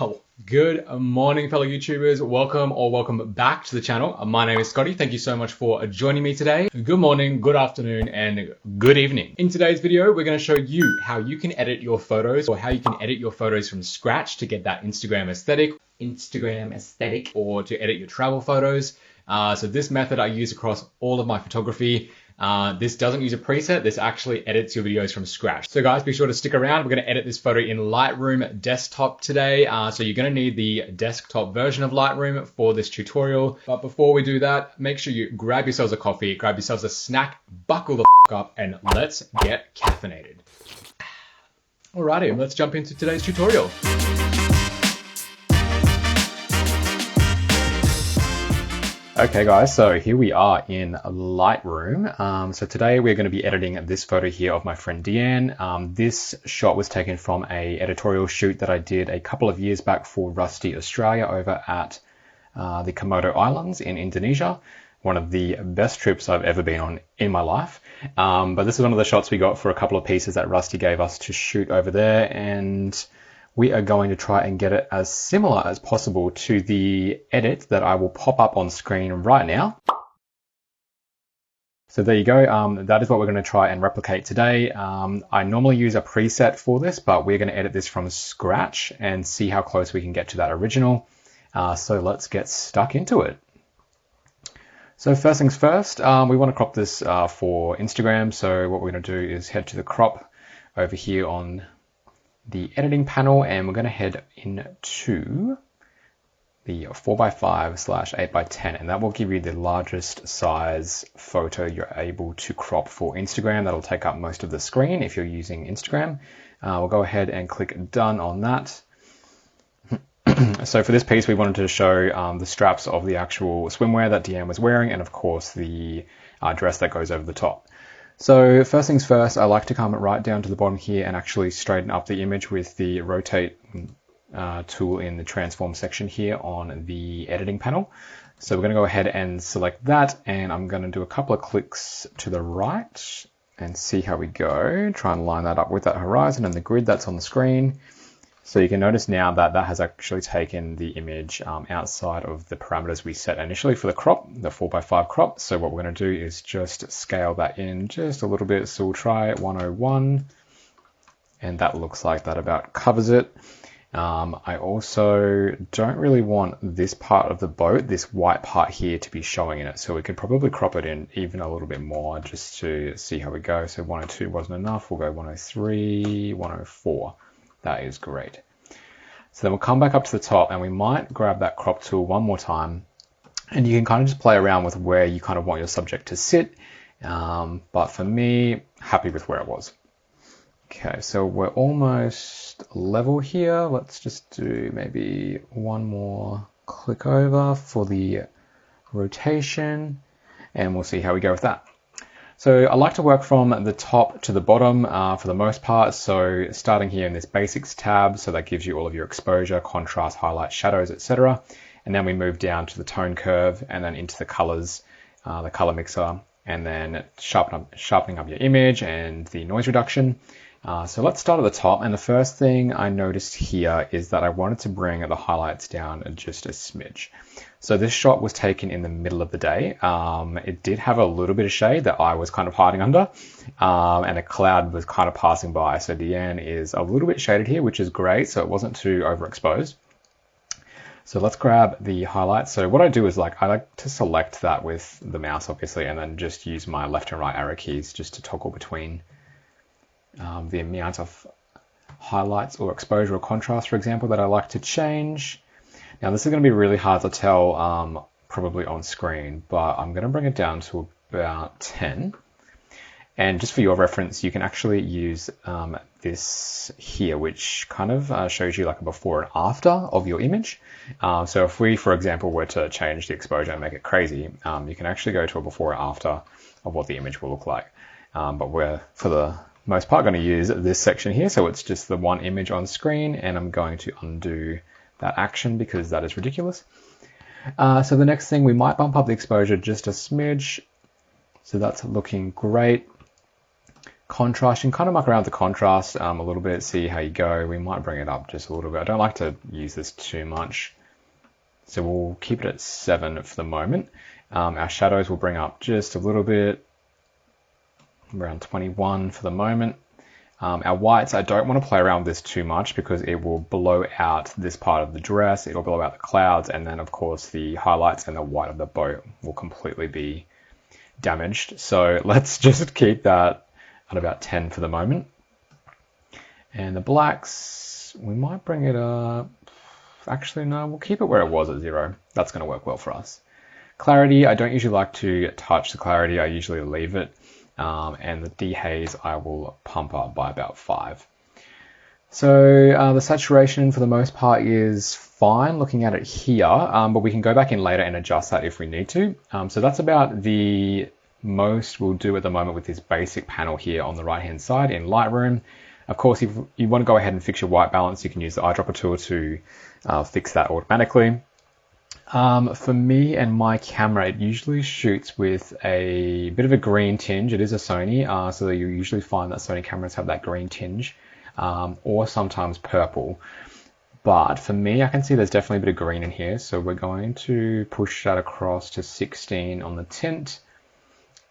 Well, good morning, fellow YouTubers. Welcome back to the channel. My name is Scotty. Thank you so much for joining me today. Good morning, good afternoon, and good evening. In today's video, we're going to show you how you can edit your photos or how you can edit your photos from scratch to get that Instagram aesthetic, or to edit your travel photos. So this method I use across all of my photography. This doesn't use a preset, this actually edits your videos from scratch. So guys, be sure to stick around. We're going to edit this photo in Lightroom desktop today. So you're going to need the desktop version of Lightroom for this tutorial. But before we do that, make sure you grab yourselves a coffee, grab yourselves a snack, buckle the up, and let's get caffeinated. Alrighty, let's jump into today's tutorial. Okay guys, so here we are in Lightroom. So today we're going to be editing this photo here of my friend Deanne. This shot was taken from an editorial shoot that I did a couple of years back for Rusty Australia over at the Komodo Islands in Indonesia. One of the best trips I've ever been on in my life. But this is one of the shots we got for a couple of pieces that Rusty gave us to shoot over there, and we are going to try and get it as similar as possible to the edit that I will pop up on screen right now. So there you go. That is what we're going to try and replicate today. I normally use a preset for this, but we're going to edit this from scratch and see how close we can get to that original. So let's get stuck into it. So first things first, we want to crop this for Instagram. So what we're going to do is head to the crop over here on the editing panel, and we're going to head into the 4x5/8x10, and that will give you the largest size photo you're able to crop for Instagram. That'll take up most of the screen if you're using Instagram. We'll go ahead and click done on that. So for this piece, we wanted to show the straps of the actual swimwear that Deanne was wearing, and of course the dress that goes over the top. So first things first, I like to come right down to the bottom here and actually straighten up the image with the rotate tool in the transform section here on the editing panel. So we're going to go ahead and select that, and I'm going to do a couple of clicks to the right and see how we go. Try and line that up with that horizon and the grid that's on the screen. So you can notice now that that has actually taken the image outside of the parameters we set initially for the crop, the 4x5 crop. So what we're going to do is just scale that in just a little bit. So we'll try 101, and that looks like that about covers it. I also don't really want this part of the boat, this white part here, to be showing in it. So we could probably crop it in even a little bit more just to see how we go. So 102 wasn't enough. We'll go 103, 104. That is great. So then we'll come back up to the top, and we might grab that crop tool one more time, and you can kind of just play around with where you kind of want your subject to sit. But for me, happy with where it was. Okay, so we're almost level here. Let's just do maybe one more click over for the rotation, and we'll see how we go with that. So I like to work from the top to the bottom for the most part. So starting here in this basics tab, so that gives you all of your exposure, contrast, highlight, shadows, etc. And then we move down to the tone curve, and then into the colors, the color mixer, and then sharpening up your image and the noise reduction. So let's start at the top, and the first thing I noticed here is that I wanted to bring the highlights down just a smidge. So this shot was taken in the middle of the day. It did have a little bit of shade that I was kind of hiding under, and a cloud was kind of passing by. So Deanne is a little bit shaded here, which is great, so it wasn't too overexposed. So let's grab the highlights. So what I do is I like to select that with the mouse, obviously, and then just use my left and right arrow keys just to toggle between the amount of highlights or exposure or contrast, for example, that I like to change. Now this is going to be really hard to tell probably on screen, but I'm going to bring it down to about 10. And just for your reference, you can actually use this here, which kind of shows you like a before and after of your image. So if we, for example, were to change the exposure and make it crazy, you can actually go to a before and after of what the image will look like. But we're, for the most part, going to use this section here. So it's just the one image on screen, and I'm going to undo that action because that is ridiculous. So the next thing, we might bump up the exposure just a smidge. So that's looking great. Contrast, you can kind of muck around with the contrast a little bit, see how you go. We might bring it up just a little bit. I don't like to use this too much, so we'll keep it at 7 for the moment. Our shadows will bring up just a little bit, around 21 for the moment. Our whites, I don't want to play around with this too much because it will blow out this part of the dress, it'll blow out the clouds, and then of course the highlights and the white of the boat will completely be damaged. So let's just keep that at about 10 for the moment. And the blacks, we might bring it up. Actually, no, we'll keep it where it was at 0. That's going to work well for us. Clarity, I don't usually like to touch the clarity. I usually leave it. And the dehaze, I will pump up by about 5. So the saturation for the most part is fine looking at it here, but we can go back in later and adjust that if we need to. So that's about the most we'll do at the moment with this basic panel here on the right hand side in Lightroom. Of course, if you want to go ahead and fix your white balance, you can use the eyedropper tool to fix that automatically. For me and my camera, it usually shoots with a bit of a green tinge. It is a Sony, so you usually find that Sony cameras have that green tinge, or sometimes purple. But for me, I can see there's definitely a bit of green in here, so we're going to push that across to 16 on the tint.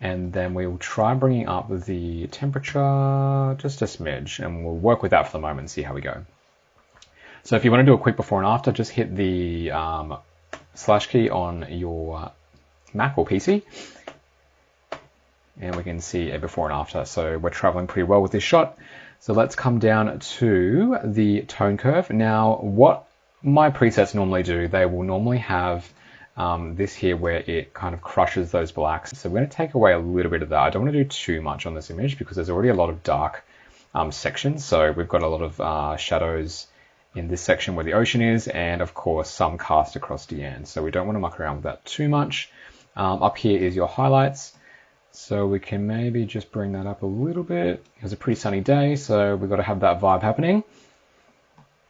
And then we will try bringing up the temperature just a smidge, and we'll work with that for the moment and see how we go. So if you want to do a quick before and after, just hit the slash key on your Mac or PC, and we can see a before and after. So we're traveling pretty well with this shot. So let's come down to the tone curve. Now, what my presets normally do, they will normally have this here where it kind of crushes those blacks. So we're going to take away a little bit of that. I don't want to do too much on this image because there's already a lot of dark sections. So we've got a lot of shadows in this section where the ocean is, and of course some cast across Deanne. So we don't want to muck around with that too much. Up here is your highlights. So we can maybe just bring that up a little bit. It was a pretty sunny day, so we've got to have that vibe happening.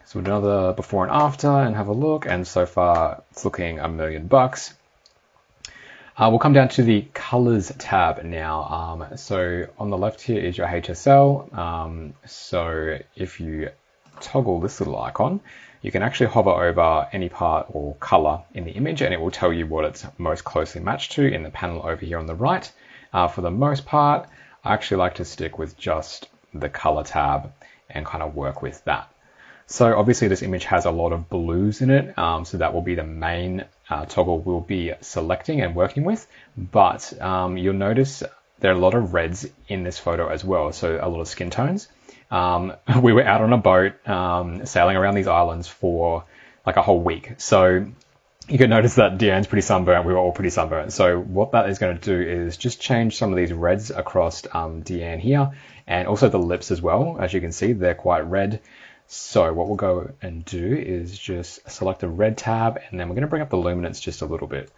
So we'll do another before and after and have a look, and so far it's looking $1,000,000. We'll come down to the colors tab now. So on the left here is your HSL. So if you toggle this little icon, you can actually hover over any part or color in the image and it will tell you what it's most closely matched to in the panel over here on the right. For the most part, I actually like to stick with just the color tab and kind of work with that. So obviously this image has a lot of blues in it, so that will be the main toggle we'll be selecting and working with, but you'll notice there are a lot of reds in this photo as well, so a lot of skin tones. We were out on a boat sailing around these islands for like a whole week, so you can notice that Deanne's pretty sunburnt, we were all pretty sunburnt. So what that is going to do is just change some of these reds across Deanne here, and also the lips as well. As you can see, they're quite red. So what we'll go and do is just select the red tab, and then we're going to bring up the luminance just a little bit.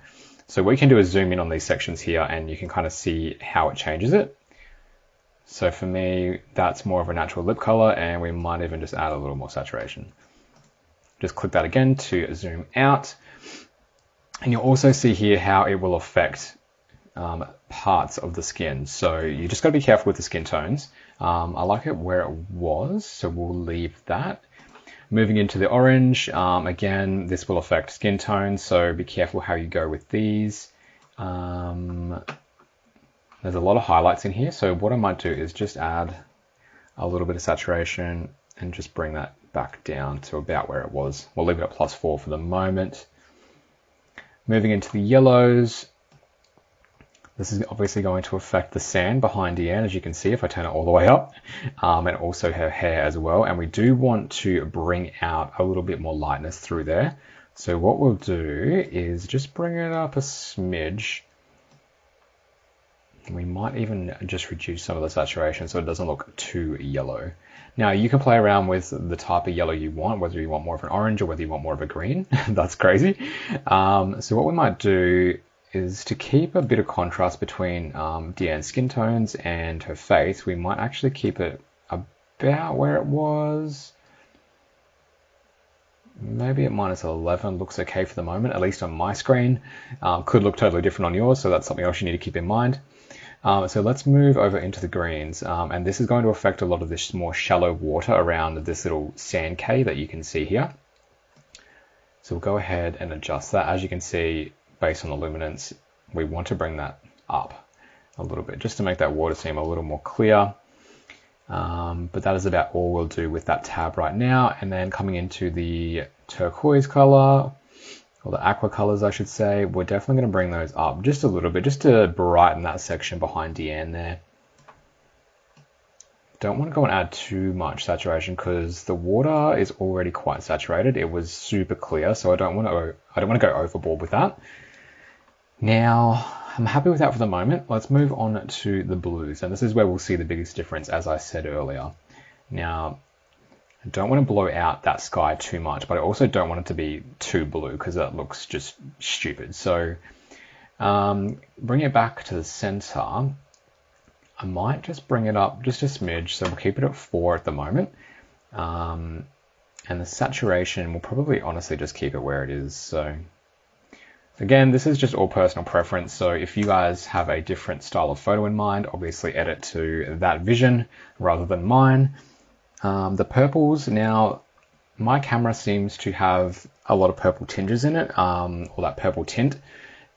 So what you can do is zoom in on these sections here and you can kind of see how it changes it. So for me, that's more of a natural lip color, and we might even just add a little more saturation. Just click that again to zoom out. And you'll also see here how it will affect parts of the skin. So you just got to be careful with the skin tones. I like it where it was, so we'll leave that. Moving into the orange, again, this will affect skin tones, so be careful how you go with these. There's a lot of highlights in here, so what I might do is just add a little bit of saturation and just bring that back down to about where it was. We'll leave it at +4 for the moment. Moving into the yellows, this is obviously going to affect the sand behind Deanne, as you can see if I turn it all the way up, and also her hair as well. And we do want to bring out a little bit more lightness through there. So what we'll do is just bring it up a smidge. We might even just reduce some of the saturation so it doesn't look too yellow. Now you can play around with the type of yellow you want, whether you want more of an orange or whether you want more of a green. That's crazy. So what we might do is to keep a bit of contrast between Deanne's skin tones and her face, we might actually keep it about where it was. Maybe at -11 looks okay for the moment, at least on my screen. Could look totally different on yours, so that's something else you need to keep in mind. So let's move over into the greens, and this is going to affect a lot of this more shallow water around this little sand cay that you can see here. So we'll go ahead and adjust that. As you can see, based on the luminance, we want to bring that up a little bit just to make that water seem a little more clear. But that is about all we'll do with that tab right now. And then coming into the turquoise color, or the aqua colors, I should say, we're definitely going to bring those up just a little bit, just to brighten that section behind Deanne there. Don't want to go and add too much saturation because the water is already quite saturated. It was super clear, so I don't want to go overboard with that. Now, I'm happy with that for the moment. Let's move on to the blues, and this is where we'll see the biggest difference, as I said earlier. Now, I don't want to blow out that sky too much, but I also don't want it to be too blue because that looks just stupid. So bring it back to the center. I might just bring it up just a smidge, so we'll keep it at 4 at the moment. And the saturation, we'll probably honestly just keep it where it is. So again, this is just all personal preference, so if you guys have a different style of photo in mind, obviously edit to that vision rather than mine. The purples, now my camera seems to have a lot of purple tinges in it, or that purple tint,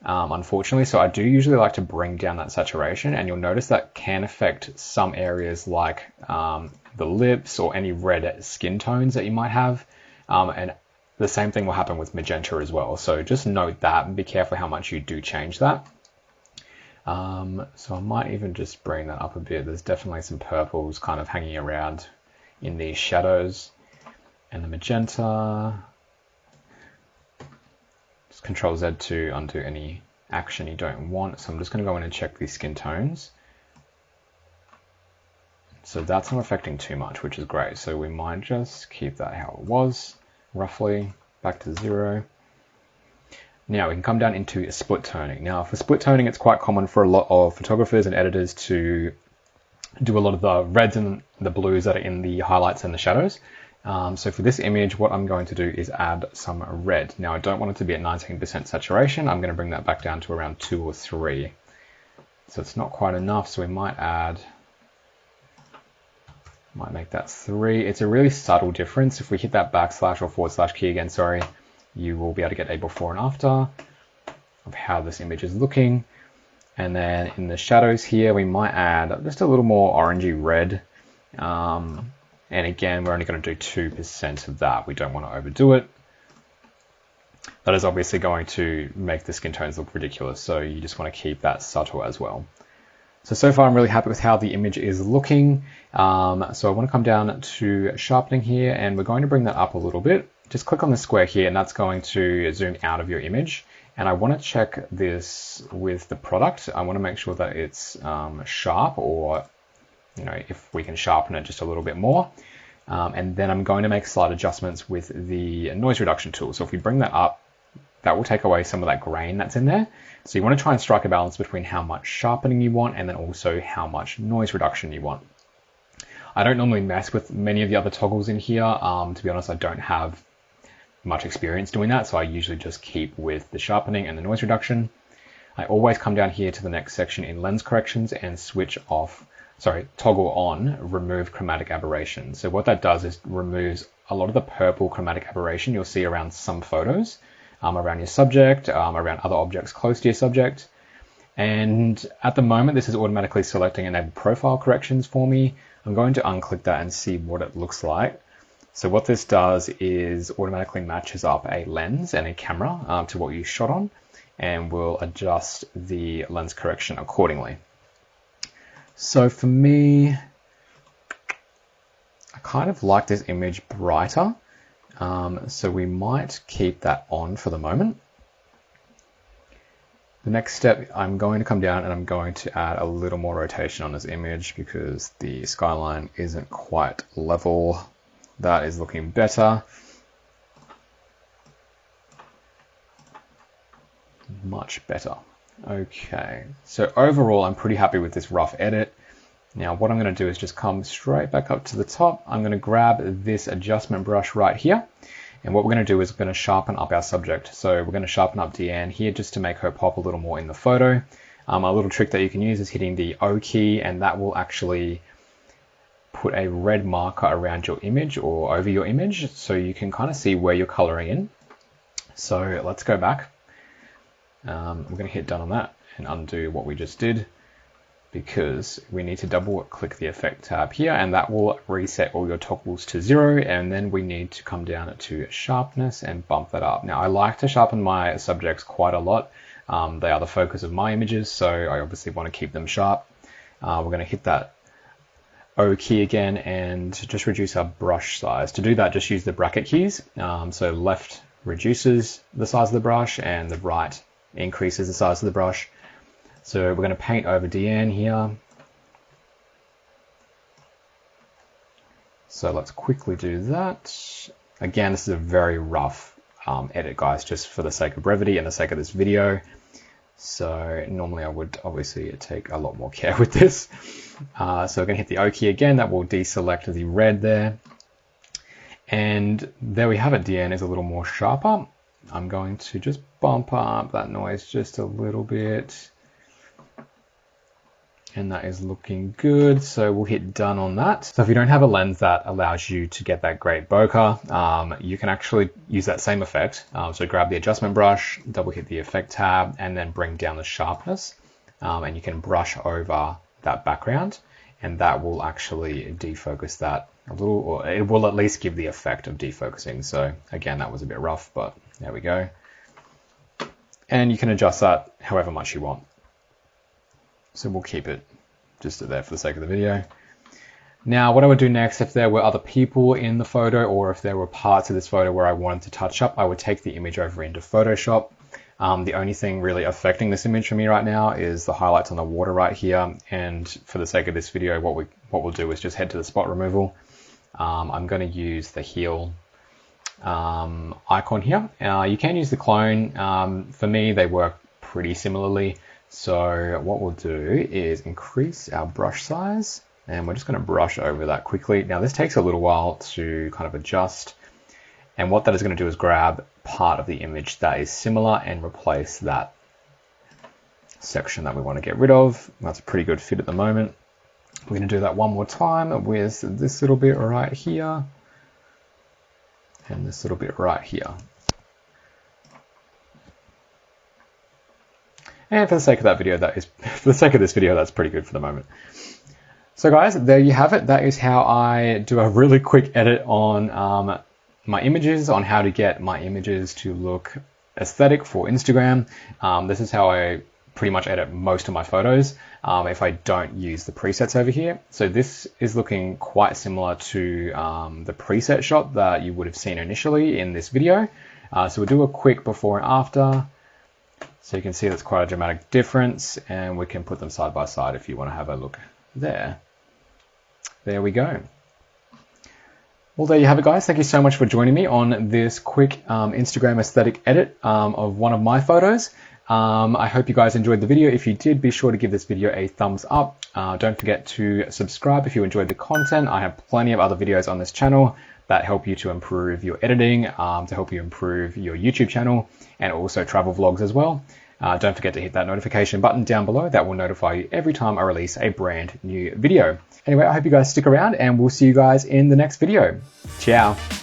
unfortunately, so I do usually like to bring down that saturation, and you'll notice that can affect some areas like the lips or any red skin tones that you might have, and the same thing will happen with magenta as well. So just note that and be careful how much you do change that. So I might even just bring that up a bit. There's definitely some purples kind of hanging around in these shadows, and the magenta. Just Control Z to undo any action you don't want. So I'm just going to go in and check these skin tones. So that's not affecting too much, which is great. So we might just keep that how it was, roughly back to 0. Now we can come down into split toning. Now for split toning, it's quite common for a lot of photographers and editors to do a lot of the reds and the blues that are in the highlights and the shadows. So for this image, what I'm going to do is add some red. Now I don't want it to be at 19% saturation. I'm going to bring that back down to around 2 or 3. So it's not quite enough, so we might make that 3. It's a really subtle difference. If we hit that backslash or / key again, sorry, you will be able to get a before and after of how this image is looking. And then in the shadows here, we might add just a little more orangey red. And again, we're only going to do 2% of that. We don't want to overdo it. That is obviously going to make the skin tones look ridiculous. So you just want to keep that subtle as well. So far I'm really happy with how the image is looking. So I want to come down to sharpening here, and we're going to bring that up a little bit. Just click on the square here, and that's going to zoom out of your image. And I want to check this with the product. I want to make sure that it's sharp, or if we can sharpen it just a little bit more. And then I'm going to make slight adjustments with the noise reduction tool. So if we bring that up, that will take away some of that grain that's in there. So you want to try and strike a balance between how much sharpening you want and then also how much noise reduction you want. I don't normally mess with many of the other toggles in here. To be honest, I don't have much experience doing that, so I usually just keep with the sharpening and the noise reduction. I always come down here to the next section in lens corrections and toggle on remove chromatic aberration. So what that does is removes a lot of the purple chromatic aberration you'll see around some photos, around your subject, around other objects close to your subject. And at the moment, this is automatically selecting enable profile corrections for me. I'm going to unclick that and see what it looks like. So what this does is automatically matches up a lens and a camera to what you shot on, and will adjust the lens correction accordingly. So for me, I kind of like this image brighter. So we might keep that on for the moment. The next step, I'm going to come down and I'm going to add a little more rotation on this image because the skyline isn't quite level. That is looking better. Much better. Okay, so overall, I'm pretty happy with this rough edit. Now what I'm going to do is just come straight back up to the top. I'm going to grab this adjustment brush right here. And what we're going to do is we're going to sharpen up our subject. So we're going to sharpen up Deanne here just to make her pop a little more in the photo. A little trick that you can use is hitting the O key, and that will actually put a red marker around your image or over your image so you can kind of see where you're coloring in. So let's go back. I'm going to hit done on that and undo what we just did, because we need to double click the effect tab here, and that will reset all your toggles to 0. And then we need to come down to sharpness and bump that up. Now I like to sharpen my subjects quite a lot. They are the focus of my images, so I obviously want to keep them sharp. We're going to hit that O key again and just reduce our brush size. To do that, just use the bracket keys. So left reduces the size of the brush and the right increases the size of the brush. So we're going to paint over DN here. So let's quickly do that. Again, this is a very rough edit, guys, just for the sake of brevity and the sake of this video. So normally I would obviously take a lot more care with this. So we're going to hit the O key again. That will deselect the red there. And there we have it. DN is a little more sharper. I'm going to just bump up that noise just a little bit. And that is looking good. So we'll hit done on that. So if you don't have a lens that allows you to get that great bokeh, you can actually use that same effect. So grab the adjustment brush, double hit the effect tab, and then bring down the sharpness. And you can brush over that background, and that will actually defocus that a little, or it will at least give the effect of defocusing. So again, that was a bit rough, but there we go. And you can adjust that however much you want. So we'll keep it just there for the sake of the video. Now, what I would do next, if there were other people in the photo, or if there were parts of this photo where I wanted to touch up, I would take the image over into Photoshop. The only thing really affecting this image for me right now is the highlights on the water right here. And for the sake of this video, what we'll do is just head to the spot removal. I'm going to use the heel icon here. You can use the clone. For me, they work pretty similarly. So what we'll do is increase our brush size, and we're just going to brush over that quickly. Now this takes a little while to kind of adjust, and what that is going to do is grab part of the image that is similar and replace that section that we want to get rid of. That's a pretty good fit at the moment. We're going to do that one more time with this little bit right here and this little bit right here. And for the sake of that video, for the sake of this video, that's pretty good for the moment. So guys, there you have it. That is how I do a really quick edit on my images, on how to get my images to look aesthetic for Instagram. This is how I pretty much edit most of my photos if I don't use the presets over here. So this is looking quite similar to the preset shot that you would have seen initially in this video. So we'll do a quick before and after. So you can see that's quite a dramatic difference, and we can put them side by side if you want to have a look there. There we go. Well, there you have it, guys. Thank you so much for joining me on this quick Instagram aesthetic edit of one of my photos. I hope you guys enjoyed the video. If you did, be sure to give this video a thumbs up. Don't forget to subscribe if you enjoyed the content. I have plenty of other videos on this channel that help you to improve your editing, to help you improve your YouTube channel, and also travel vlogs as well. Don't forget to hit that notification button down below. That will notify you every time I release a brand new video. Anyway, I hope you guys stick around, and we'll see you guys in the next video. Ciao.